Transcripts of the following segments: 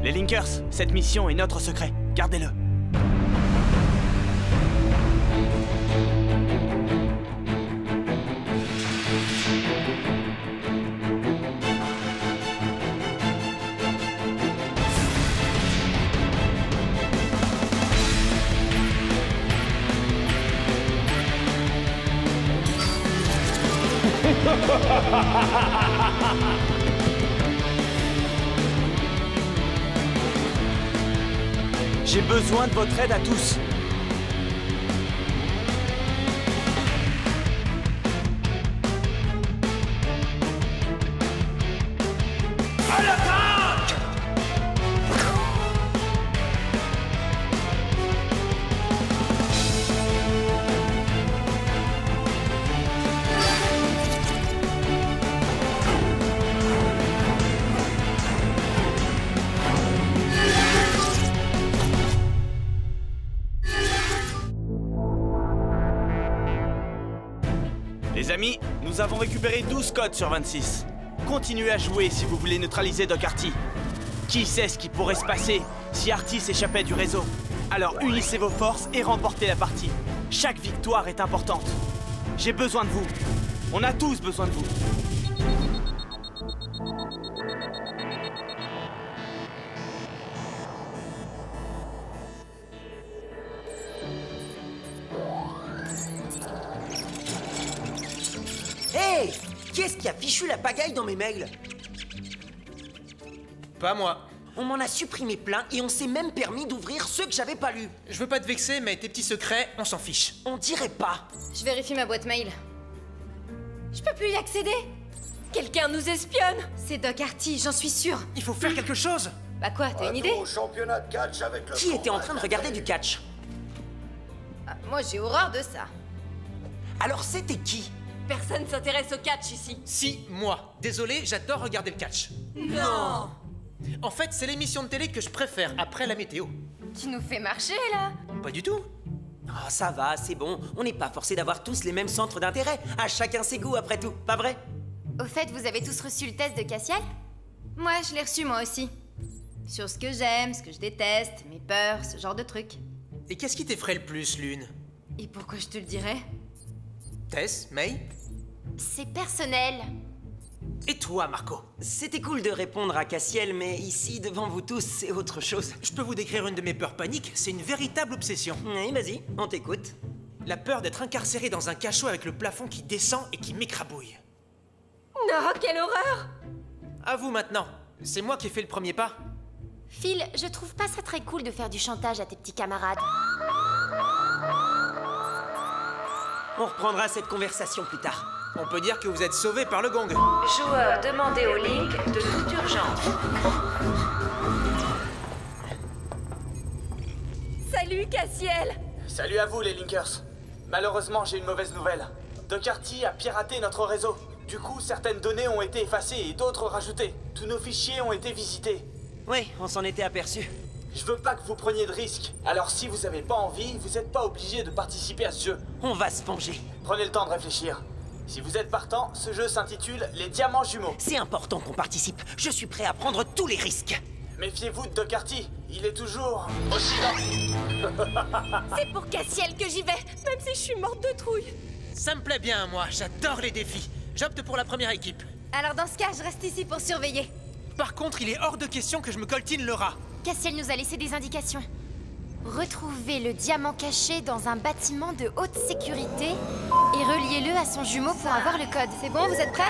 Les Linkers, cette mission est notre secret. Gardez-le. J'ai besoin de votre aide à tous. À l'attaque! Les amis, nous avons récupéré 12 codes sur 26. Continuez à jouer si vous voulez neutraliser Doc Artie. Qui sait ce qui pourrait se passer si Artie s'échappait du réseau? Alors unissez vos forces et remportez la partie. Chaque victoire est importante. J'ai besoin de vous. On a tous besoin de vous. Hey! Qui est-ce qui a fichu la pagaille dans mes mails? Pas moi. On m'en a supprimé plein et on s'est même permis d'ouvrir ceux que j'avais pas lus. Je veux pas te vexer, mais tes petits secrets, on s'en fiche. On dirait pas. Je vérifie ma boîte mail. Je peux plus y accéder. Quelqu'un nous espionne. C'est Doc Artie, j'en suis sûre. Il faut faire quelque chose. Bah quoi, t'as une idée? Au championnat de catch avec le Qui était en train de regarder du catch? Ah, moi j'ai horreur de ça. Alors c'était qui? Personne s'intéresse au catch ici. Si, moi. Désolé, j'adore regarder le catch. Non! En fait, c'est l'émission de télé que je préfère après la météo. Tu nous fais marcher là? Pas du tout. Oh, ça va, c'est bon. On n'est pas forcé d'avoir tous les mêmes centres d'intérêt. À chacun ses goûts, après tout. Pas vrai? Au fait, vous avez tous reçu le test de Cassiel? Moi, je l'ai reçu moi aussi. Sur ce que j'aime, ce que je déteste, mes peurs, ce genre de trucs. Et qu'est-ce qui t'effraie le plus, Lune? Et pourquoi je te le dirais? Tess, May? C'est personnel. Et toi, Marco? C'était cool de répondre à Cassiel, mais ici, devant vous tous, c'est autre chose. Je peux vous décrire une de mes peurs paniques, c'est une véritable obsession. Oui, vas-y, on t'écoute. La peur d'être incarcéré dans un cachot avec le plafond qui descend et qui m'écrabouille. Non, quelle horreur! À vous maintenant. C'est moi qui ai fait le premier pas. Phil, je trouve pas ça très cool de faire du chantage à tes petits camarades. On reprendra cette conversation plus tard. On peut dire que vous êtes sauvé par le gong. Joueur demandé au link de toute urgence. Salut, Cassiel! Salut à vous les Linkers. Malheureusement, j'ai une mauvaise nouvelle. Doc Artie a piraté notre réseau. Du coup, certaines données ont été effacées et d'autres rajoutées. Tous nos fichiers ont été visités. Oui, on s'en était aperçu. Je veux pas que vous preniez de risques. Alors si vous avez pas envie, vous êtes pas obligé de participer à ce jeu. On va se venger. Prenez le temps de réfléchir. Si vous êtes partant, ce jeu s'intitule Les Diamants Jumeaux. C'est important qu'on participe. Je suis prêt à prendre tous les risques. Méfiez-vous de Doc Artie. Il est toujours aussi lent. C'est pour Cassiel que j'y vais, même si je suis morte de trouille. Ça me plaît bien, moi. J'adore les défis. J'opte pour la première équipe. Alors dans ce cas, je reste ici pour surveiller. Par contre, il est hors de question que je me coltine le rat. Cassiel nous a laissé des indications. Retrouvez le diamant caché dans un bâtiment de haute sécurité et reliez-le à son jumeau pour avoir le code. C'est bon, vous êtes prêts?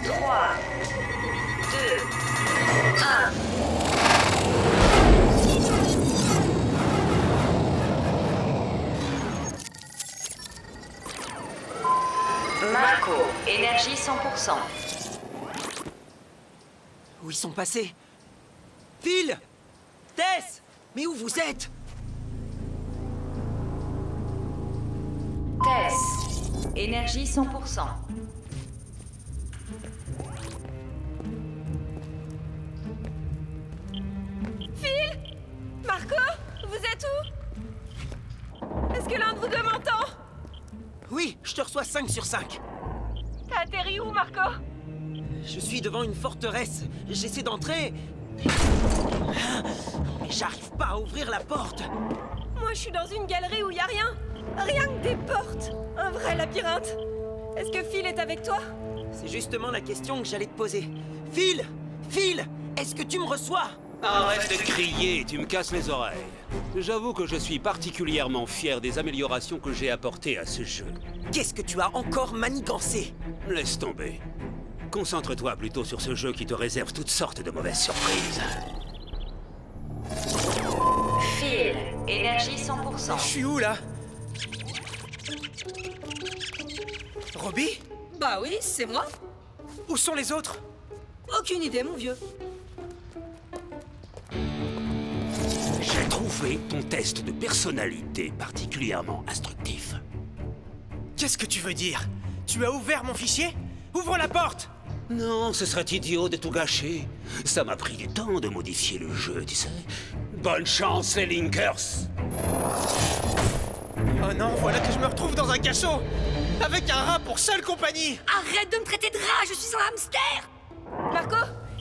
3, 2, 1. Marco, énergie 100%. Où ils sont passés? Phil! Tess! Mais où vous êtes? Tess, énergie 100%. Marco? Vous êtes où? Est-ce que l'un de vous deux m'entend? Oui, je te reçois 5 sur 5. T'as atterri où, Marco? Je suis devant une forteresse. J'essaie d'entrer, Mais j'arrive pas à ouvrir la porte. Moi, je suis dans une galerie où y a rien. Rien que des portes. Un vrai labyrinthe. Est-ce que Phil est avec toi? C'est justement la question que j'allais te poser. Phil! Phil! Est-ce que tu me reçois? Arrête de crier, tu me casses les oreilles. J'avoue que je suis particulièrement fier des améliorations que j'ai apportées à ce jeu. Qu'est-ce que tu as encore manigancé? Laisse tomber. Concentre-toi plutôt sur ce jeu qui te réserve toutes sortes de mauvaises surprises. Phil, énergie Je 100%. suis où, là? Robbie? Bah oui, c'est moi. Où sont les autres? Aucune idée, mon vieux. J'ai trouvé ton test de personnalité particulièrement instructif. Qu'est-ce que tu veux dire? Tu as ouvert mon fichier? Ouvre la porte! Non, ce serait idiot de tout gâcher. Ça m'a pris du temps de modifier le jeu, tu sais. Bonne chance, les Linkers! Oh non, voilà que je me retrouve dans un cachot! Avec un rat pour seule compagnie! Arrête de me traiter de rat, je suis un hamster! Marco,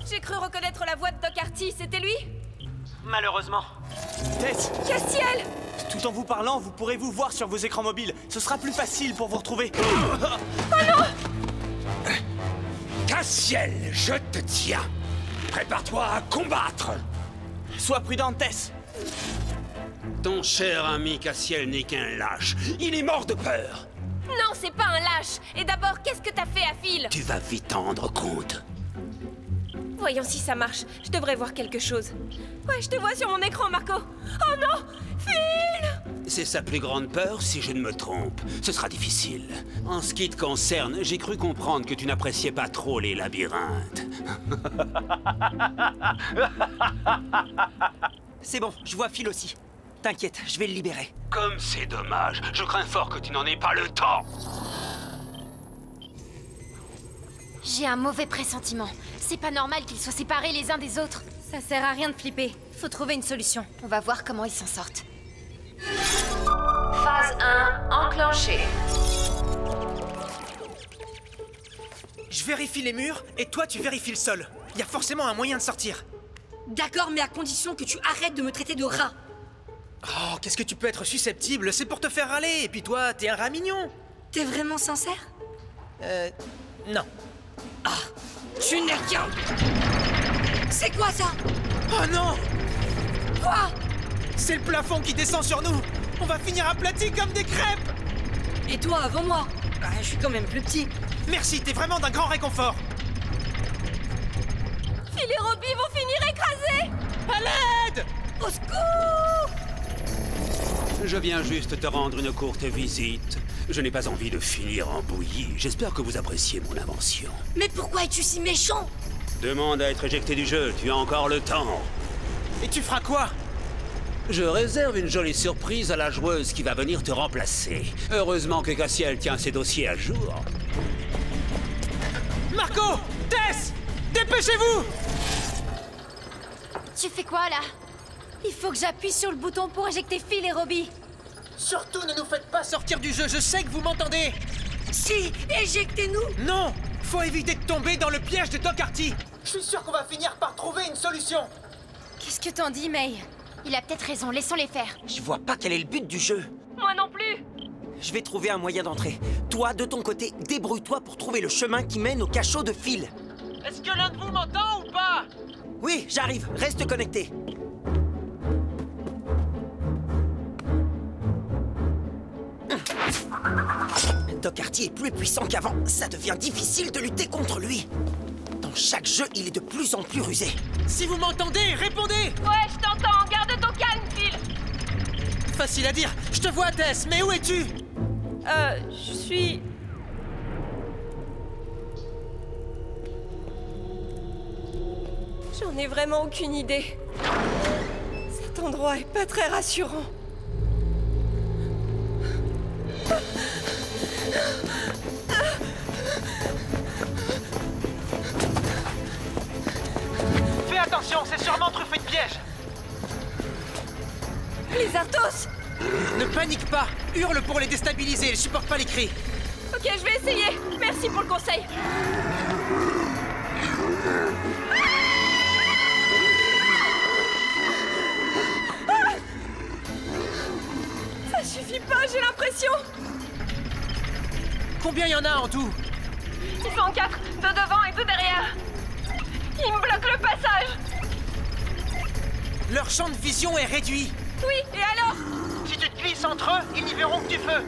j'ai cru reconnaître la voix de Doc Artie, c'était lui? Malheureusement. Tess, Castiel! tout en vous parlant, vous pourrez vous voir sur vos écrans mobiles. Ce sera plus facile pour vous retrouver. Cassiel, je te tiens! Prépare-toi à combattre! Sois prudente, Tess. Ton cher ami Cassiel n'est qu'un lâche. Il est mort de peur. Non, c'est pas un lâche! Et d'abord, qu'est-ce que t'as fait à Phil? Tu vas vite t'en rendre compte. Voyons si ça marche. Je devrais voir quelque chose. Ouais, je te vois sur mon écran, Marco. Oh non! Phil! C'est sa plus grande peur, si je ne me trompe. Ce sera difficile. En ce qui te concerne, j'ai cru comprendre que tu n'appréciais pas trop les labyrinthes. C'est bon, je vois Phil aussi. T'inquiète, je vais le libérer. Comme c'est dommage. Je crains fort que tu n'en aies pas le temps. J'ai un mauvais pressentiment. C'est pas normal qu'ils soient séparés les uns des autres. Ça sert à rien de flipper. Faut trouver une solution. On va voir comment ils s'en sortent. Phase 1 enclenchée. Je vérifie les murs et toi tu vérifies le sol. Il y a forcément un moyen de sortir. D'accord, mais à condition que tu arrêtes de me traiter de rat. Oh, qu'est-ce que tu peux être susceptible? C'est pour te faire râler, et puis toi, t'es un rat mignon. T'es vraiment sincère? Non. Tu n'es qu'un... C'est quoi ça? Oh non! Quoi? C'est le plafond qui descend sur nous! On va finir aplatis comme des crêpes! Et toi, avant moi? Bah, je suis quand même plus petit. Merci, t'es vraiment d'un grand réconfort! Phil et Robbie vont finir écrasés! À l'aide! Au secours! Je viens juste te rendre une courte visite. Je n'ai pas envie de finir en bouillie. J'espère que vous appréciez mon invention. Mais pourquoi es-tu si méchant? Demande à être éjecté du jeu, tu as encore le temps. Et tu feras quoi? Je réserve une jolie surprise à la joueuse qui va venir te remplacer. Heureusement que Cassiel tient ses dossiers à jour. Marco! Tess! Dépêchez-vous! Tu fais quoi là? Il faut que j'appuie sur le bouton pour éjecter Phil et Robbie. Surtout ne nous faites pas sortir du jeu, je sais que vous m'entendez! Si, éjectez-nous! Non! Faut éviter de tomber dans le piège de Doc Artie! Je suis sûr qu'on va finir par trouver une solution! Qu'est-ce que t'en dis, May? Il a peut-être raison, laissons-les faire. Je vois pas quel est le but du jeu. Moi non plus! Je vais trouver un moyen d'entrer. Toi, de ton côté, débrouille-toi pour trouver le chemin qui mène au cachot de Phil. Est-ce que l'un de vous m'entend ou pas? Oui, j'arrive. Reste connecté. Doc Artie est plus puissant qu'avant. Ça devient difficile de lutter contre lui. Dans chaque jeu, il est de plus en plus rusé. Si vous m'entendez, répondez! Ouais, je t'entends. Garde ton calme, Phil. Facile à dire, je te vois Tess, mais où es-tu? Je suis... J'en ai vraiment aucune idée. Cet endroit est pas très rassurant. Fais attention, c'est sûrement truffé de pièges! Les Arthos! Ne panique pas! Hurle pour les déstabiliser, ils supportent pas les cris! Ok, je vais essayer. Merci pour le conseil. Combien il y en a en tout? Ils sont 4, 2 devant et 2 derrière. Ils me bloquent le passage. Leur champ de vision est réduit. Oui, et alors? Si tu te glisses entre eux, ils n'y verront que du feu.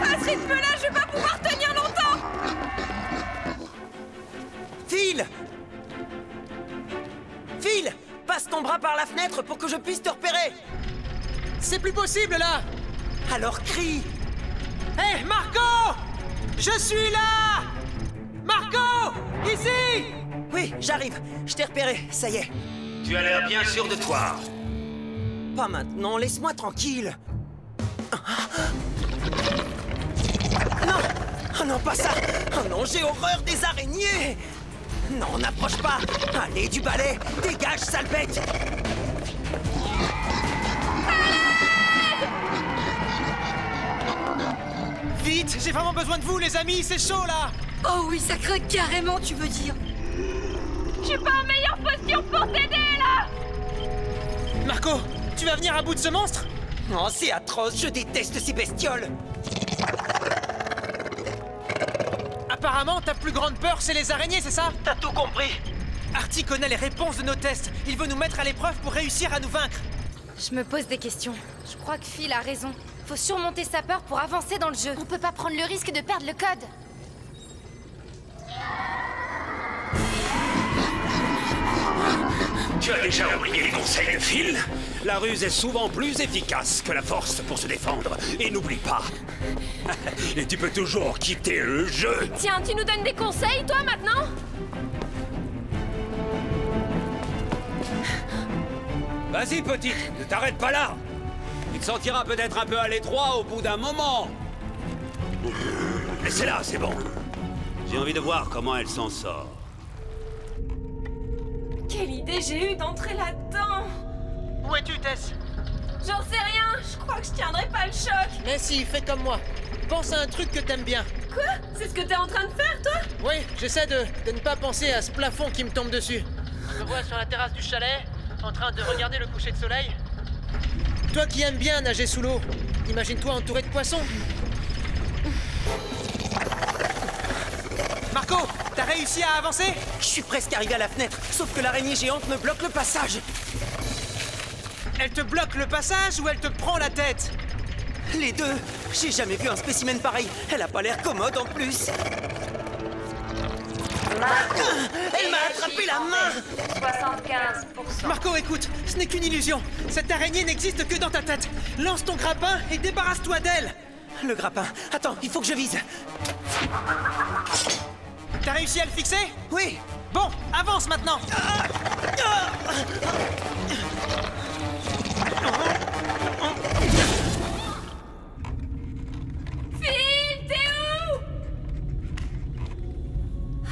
À ce rythme-là, je vais pas pouvoir tenir longtemps. Phil! Phil! Passe ton bras par la fenêtre pour que je puisse te repérer! C'est plus possible, là! Alors crie! Hé, Marco! Je suis là! Marco! Ici! Oui, j'arrive. Je t'ai repéré, ça y est. Tu as l'air bien sûr de toi. Pas maintenant, laisse-moi tranquille. Non! Oh non, pas ça! Oh non, j'ai horreur des araignées! Non, n'approche pas! Allez, du balai! Dégage, sale bête! Vite, j'ai vraiment besoin de vous, les amis, c'est chaud, là! Oh oui, ça craint carrément, tu veux dire. Je suis pas en meilleure posture pour t'aider, là. Marco, tu vas venir à bout de ce monstre? Oh, c'est atroce, je déteste ces bestioles! Apparemment, ta plus grande peur, c'est les araignées, c'est ça? T'as tout compris! Artie connaît les réponses de nos tests. Il veut nous mettre à l'épreuve pour réussir à nous vaincre. Je me pose des questions. Je crois que Phil a raison. Faut surmonter sa peur pour avancer dans le jeu. On peut pas prendre le risque de perdre le code. Tu as déjà oublié les conseils de Phil? La ruse est souvent plus efficace que la force pour se défendre. Et n'oublie pas. Et tu peux toujours quitter le jeu. Tiens, tu nous donnes des conseils, toi, maintenant? Vas-y, petite, ne t'arrête pas là. Tu te sentiras peut-être un peu à l'étroit au bout d'un moment. Laissez-la, c'est bon. J'ai envie de voir comment elle s'en sort. Quelle idée j'ai eue d'entrer là-dedans. Où es-tu, Tess? J'en sais rien, je crois que je tiendrai pas le choc. Mais si, fais comme moi. Pense à un truc que t'aimes bien. Quoi? C'est ce que t'es en train de faire, toi? Oui, j'essaie de ne pas penser à ce plafond qui me tombe dessus. Je me vois sur la terrasse du chalet, en train de regarder le coucher de soleil. Toi qui aimes bien nager sous l'eau, imagine-toi entouré de poissons. Marco, t'as réussi à avancer? Je suis presque arrivé à la fenêtre, sauf que l'araignée géante me bloque le passage. Elle te bloque le passage ou elle te prend la tête? Les deux. J'ai jamais vu un spécimen pareil. Elle a pas l'air commode en plus. Elle m'a attrapé la main. 75%. Marco, écoute, ce n'est qu'une illusion. Cette araignée n'existe que dans ta tête. Lance ton grappin et débarrasse-toi d'elle. Le grappin. Attends, il faut que je vise. T'as réussi à le fixer? Oui. Bon, avance maintenant. Phil, t'es où?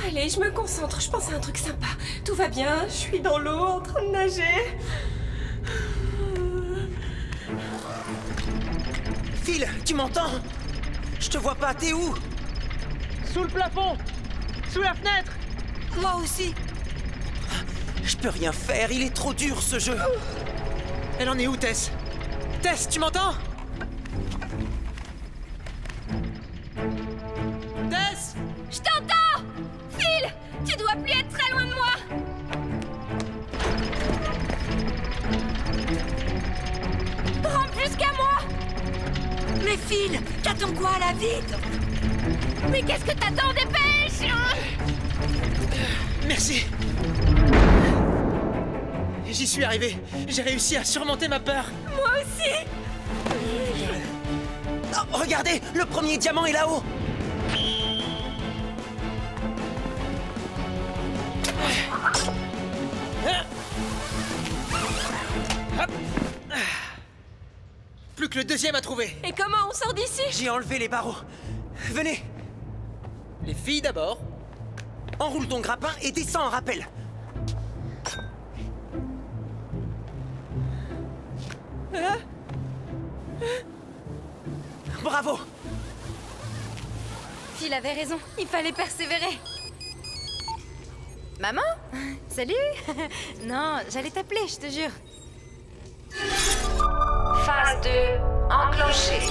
Allez, je me concentre, je pense à un truc sympa. Tout va bien, je suis dans l'eau en train de nager. Phil, tu m'entends? Je te vois pas, t'es où? Sous le plafond. Sous la fenêtre. Moi aussi. Je peux rien faire, il est trop dur ce jeu. Elle en est où, Tess? Tess, tu m'entends? Tess! Je t'entends! Phil, tu dois plus être très loin de moi! Prends plus qu'à moi! Mais Phil, t'attends quoi, la vite? Mais qu'est-ce que t'attends, dépêche! Merci. J'y suis arrivé. J'ai réussi à surmonter ma peur. Moi aussi! Oh, regardez, le premier diamant est là-haut. Hop. Plus que le deuxième à trouver. Et comment on sort d'ici? J'ai enlevé les barreaux. Venez, Les filles d'abord. enroule ton grappin et descends en rappel. Bravo. Phil avait raison, il fallait persévérer. Maman? Salut. Non, j'allais t'appeler, je te jure. Phase 2 enclenchée.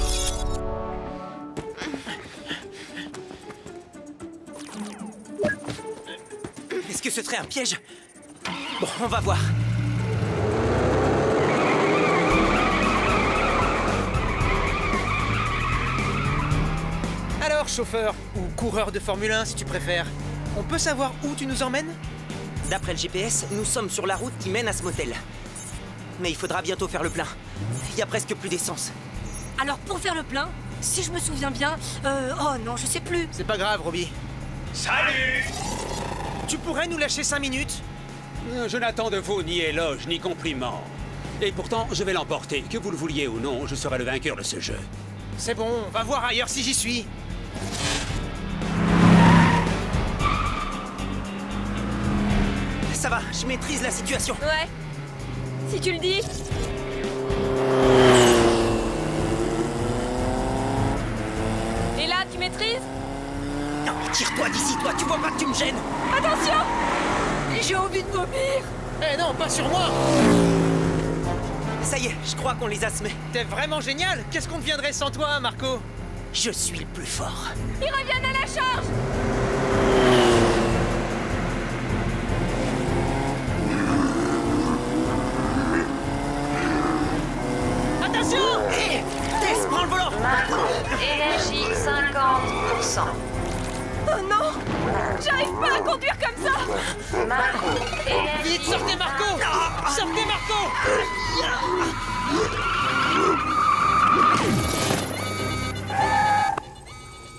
Est-ce que ce serait un piège? Bon, on va voir. Alors, chauffeur, ou coureur de Formule 1 si tu préfères, on peut savoir où tu nous emmènes? D'après le GPS, nous sommes sur la route qui mène à ce motel. Mais il faudra bientôt faire le plein. Il y a presque plus d'essence. Alors pour faire le plein, si je me souviens bien... oh non, je sais plus. C'est pas grave, Robbie. Salut! Tu pourrais nous lâcher 5 minutes? Je n'attends de vous ni éloge ni compliment. Et pourtant, je vais l'emporter. Que vous le vouliez ou non, je serai le vainqueur de ce jeu. C'est bon, on va voir ailleurs si j'y suis. Ça va, je maîtrise la situation. Ouais. Si tu le dis. Et là, tu maîtrises? Non, tire-toi d'ici, toi, tu vois pas que tu me gênes. Attention! J'ai envie de vomir. Eh non, pas sur moi! Ça y est, je crois qu'on les a semés. T'es vraiment génial! Qu'est-ce qu'on deviendrait sans toi, Marco? Je suis le plus fort. Ils reviennent à la charge! Attention! Hé! Tess, prends le volant! Marco, énergie 50%. Oh non! J'arrive pas à conduire comme ça! Marco, énergie... Vite, sortez Marco! Sortez Marco!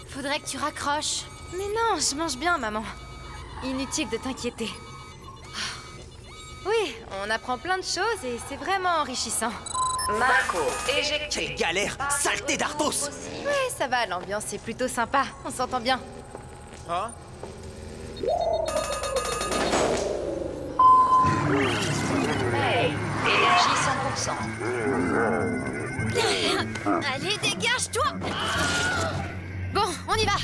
Faudrait que tu raccroches. Mais non, je mange bien, maman. Inutile de t'inquiéter. Oui, on apprend plein de choses et c'est vraiment enrichissant. Marco, éjecté. Quelle galère! Saleté d'Arthos! Ouais, ça va, l'ambiance est plutôt sympa. On s'entend bien. Oh. Hey, énergie 100%. Allez, dégage-toi! Bon, on y va!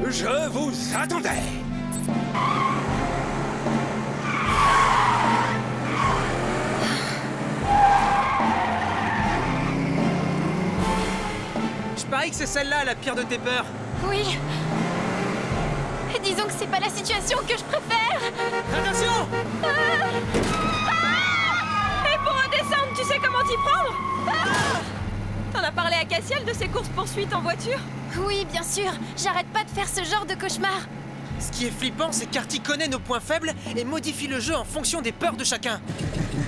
Je vous attendais! Je parie que c'est celle-là la pire de tes peurs. Oui. Disons que c'est pas la situation que je préfère. Attention! Et pour redescendre, tu sais comment t'y prendre? T'en as parlé à Cassiel de ses courses-poursuites en voiture? Oui, bien sûr. J'arrête pas de faire ce genre de cauchemar. Ce qui est flippant, c'est qu'Arty connaît nos points faibles et modifie le jeu en fonction des peurs de chacun.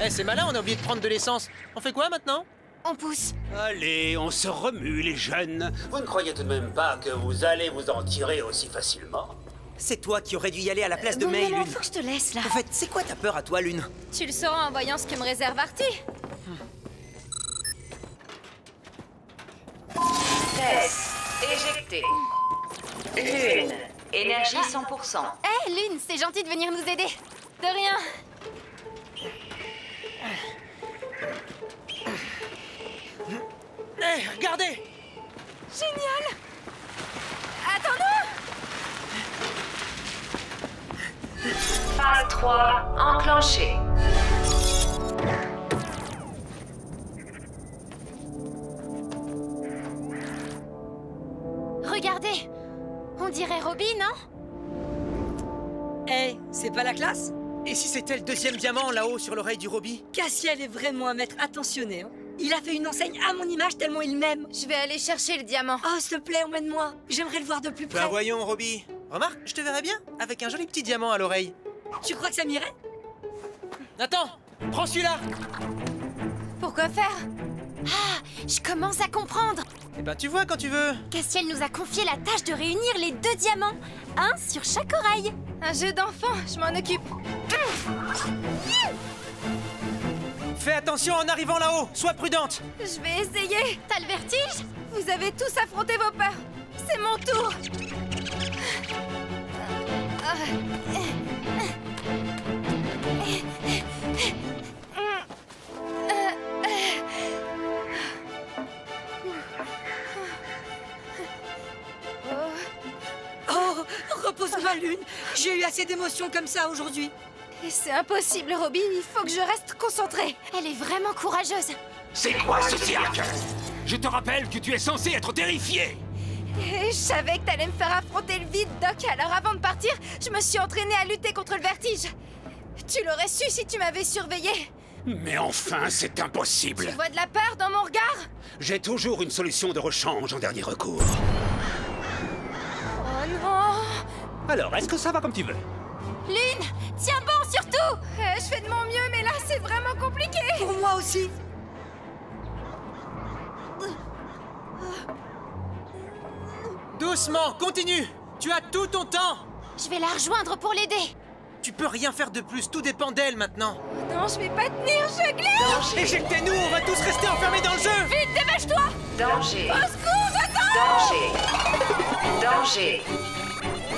Eh, c'est malin, on a oublié de prendre de l'essence. On fait quoi maintenant? On pousse. Allez, on se remue, les jeunes. Vous ne croyez tout de même pas que vous allez vous en tirer aussi facilement? C'est toi qui aurais dû y aller à la place de Bon, May, maman, Lune. faut que je te laisse là. En fait, c'est quoi ta peur à toi, Lune? Tu le sauras en voyant ce que me réserve Arty. Tess, éjecté. Lune, énergie 100%. Hé, Lune, c'est gentil de venir nous aider. De rien. Eh, regardez! Génial! Attends-nous! Phase 3 enclenchée. Regardez. On dirait Robbie, non? Eh, c'est pas la classe? Et si c'était le deuxième diamant là-haut sur l'oreille du Robbie? Cassiel est vraiment un maître attentionné. Hein. Il a fait une enseigne à mon image tellement il m'aime. Je vais aller chercher le diamant. Oh, s'il te plaît, emmène-moi. J'aimerais le voir de plus près. Ben voyons, Robbie. Remarque, je te verrais bien avec un joli petit diamant à l'oreille. Tu crois que ça m'irait? Attends, prends celui-là. Pourquoi faire? Ah, je commence à comprendre. Eh ben tu vois quand tu veux. Cassiel nous a confié la tâche de réunir les 2 diamants. Un sur chaque oreille. Un jeu d'enfant, je m'en occupe. Fais attention en arrivant là-haut, sois prudente. Je vais essayer. T'as le vertige? Vous avez tous affronté vos peurs. C'est mon tour. chose, ma lune. J'ai eu assez d'émotions comme ça aujourd'hui. C'est impossible, Robin. Il faut que je reste concentrée. Elle est vraiment courageuse. C'est quoi ce cirque? Je te rappelle que tu es censé être terrifié. Et je savais que t'allais me faire affronter le vide, Doc. Alors avant de partir, je me suis entraînée à lutter contre le vertige. Tu l'aurais su si tu m'avais surveillée. Mais enfin, c'est impossible. Tu vois de la peur dans mon regard? J'ai toujours une solution de rechange en dernier recours. Oh non! Alors, est-ce que ça va comme tu veux? Lune, tiens bon surtout! Je fais de mon mieux, mais là c'est vraiment compliqué! Pour moi aussi. Doucement, continue. Tu as tout ton temps. Je vais la rejoindre pour l'aider! Tu peux rien faire de plus, tout dépend d'elle maintenant. Non, je vais pas tenir, je glisse! Éjectez-nous, on va tous rester enfermés dans le jeu. Vite, dépêche-toi! Danger. Au secours, j'attends! Danger. Danger.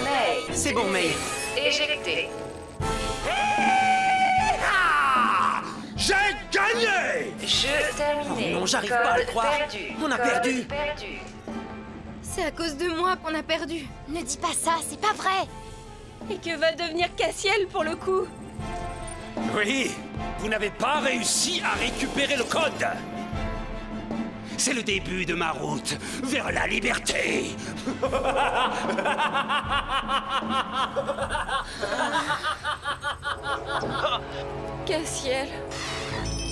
May. C'est bon, May. Éjecté. J'ai gagné! Jeu terminé. Non, j'arrive pas à le Code croire. perdu. On a Code perdu. perdu. C'est à cause de moi qu'on a perdu. Ne dis pas ça, c'est pas vrai. Et que va devenir Cassiel pour le coup? Oui, vous n'avez pas réussi à récupérer le code. C'est le début de ma route vers la liberté. Cassiel.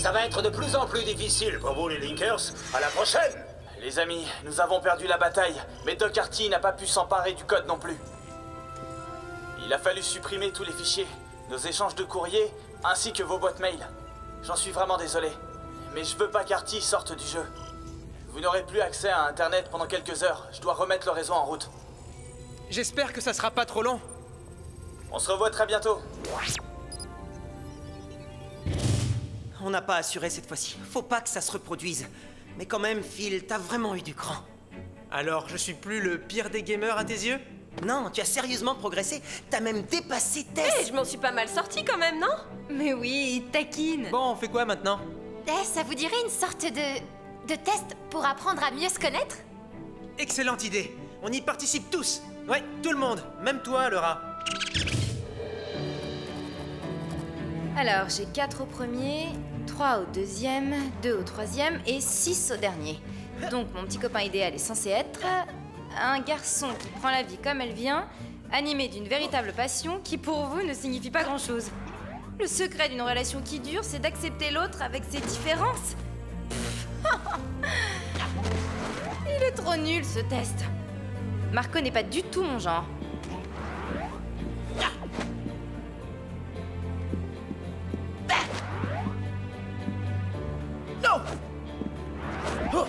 Ça va être de plus en plus difficile pour vous les Linkers. À la prochaine. Les amis, nous avons perdu la bataille, mais Doc Artie n'a pas pu s'emparer du code non plus. Il a fallu supprimer tous les fichiers, nos échanges de courriers, ainsi que vos boîtes mail. J'en suis vraiment désolé, mais je veux pas qu'Artie sorte du jeu. Vous n'aurez plus accès à Internet pendant quelques heures, je dois remettre le réseau en route. J'espère que ça sera pas trop long. On se revoit très bientôt. On n'a pas assuré cette fois-ci. Faut pas que ça se reproduise. Mais quand même, Phil, t'as vraiment eu du cran. Alors, je suis plus le pire des gamers à tes yeux? Non, tu as sérieusement progressé. T'as même dépassé Tess. Eh, je m'en suis pas mal sortie quand même, non? Mais oui, il taquine. Bon, on fait quoi maintenant? Ça vous dirait une sorte de test pour apprendre à mieux se connaître? Excellente idée. On y participe tous. Ouais, tout le monde. Même toi, le rat. Alors, j'ai 4 au premier, 3 au deuxième, 2 au troisième et 6 au dernier. Donc, mon petit copain idéal est censé être un garçon qui prend la vie comme elle vient, animé d'une véritable passion qui, pour vous, ne signifie pas grand-chose. Le secret d'une relation qui dure, c'est d'accepter l'autre avec ses différences. Il est trop nul, ce test. Marco n'est pas du tout mon genre. Non. Oh.